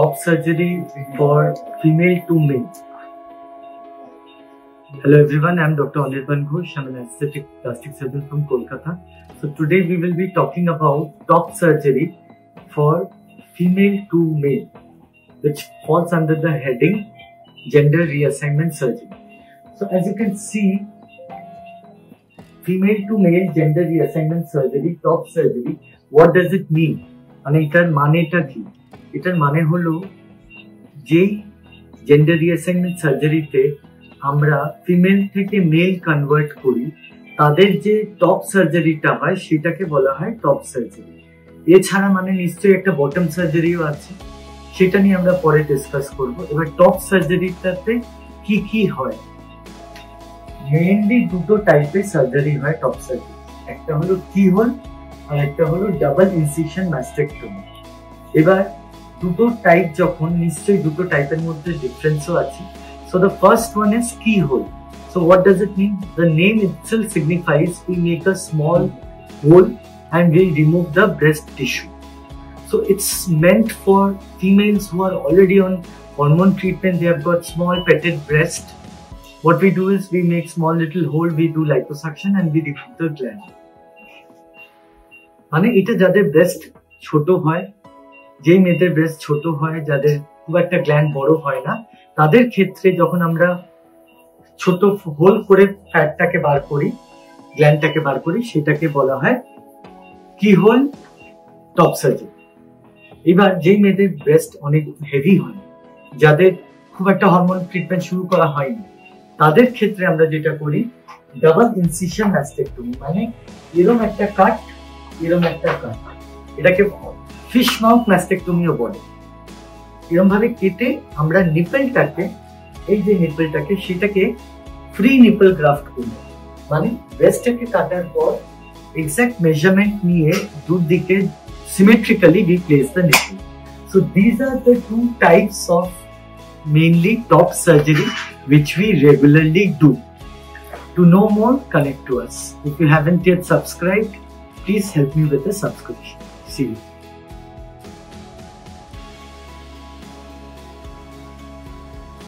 top surgery for female to male. Hello everyone, I am Dr. Anirban Ghosh. I am an aesthetic plastic surgeon from Kolkata. So today we will be talking about top surgery for female to male, which falls under the heading gender reassignment surgery. So as you can see, female to male gender reassignment surgery, top surgery, what does it mean? মানে এটার মানেটা কি? এটার মানে হলো যে gender reassignment সার্জারিতে আমরা female থেকে মেল কনভার্ট করি, তাদের যে টপ সার্জারিটা হয় সেটাকে বলা হয় টপ সার্জারি। এছাড়া মানে নিশ্চয়ই একটা বটম সার্জারিও আছে, সেটা নিয়ে আমরা পরে ডিসকাস করব। এবার টপ সার্জারিটাতে কি কি হয়? মেইনলি দুটো টাইপের সার্জারি হয় টপ সার্জারি, একটা হলো কিহোল আর একটা হলো ডাবল ইনসিশন ম্যাস্টেক্টমি। এবার দুটো টাইপ যখন, নিশ্চয়ই দুটো টাইপের মধ্যে ডিফারেন্সও আছে। So the first one is keyhole. So what does it mean? The name itself signifies we make a small hole and we remove the breast tissue. So it's meant for females who are already on hormone treatment, they have got small petted breast. What we do is we make small little hole, we do liposuction and we remove the gland. মানে এটা যাদের breast ছোট হয়, যেই মেয়েদের breast ছোট হয়, যাদের খুব একটা গ্ল্যান্ড বড় হয় না, তাদের ক্ষেত্রে যখন আমরা ছোট হোল করে ফ্যাটটাকে বার করি, গ্ল্যান্ডটাকে বার করি, সেটাকে বলা হয় কিহোল টপ সার্জারি। এবার যেই মেয়েদের ব্রেস্ট অনেক হেভি হয়, যাদের খুব একটা হরমোন ট্রিটমেন্ট শুরু করা হয়নি, তাদের ক্ষেত্রে আমরা যেটা করি ডাবল ইনসিশন ম্যাস্টেক্টমি। মানে এরকম একটা কাট, এরকম একটা কাট, এটাকে ফিশ মাউথ ম্যাস্টেক্টমিও বলে। এরকম ভাবে কেটে আমরা নিপলটাকে, এই যে নিপলটাকে, সেটাকে ফ্রি নিপল গ্রাফট করি। মানে ব্রেস্টটাকে কাটার পর এক্সাক্ট মেজারমেন্ট নিয়ে দুদিকে symmetrically we place the nipple. So these are the two types of mainly top surgery which we regularly do. To know more, connect to us. If you haven't yet subscribed, please help me with the subscription. See you.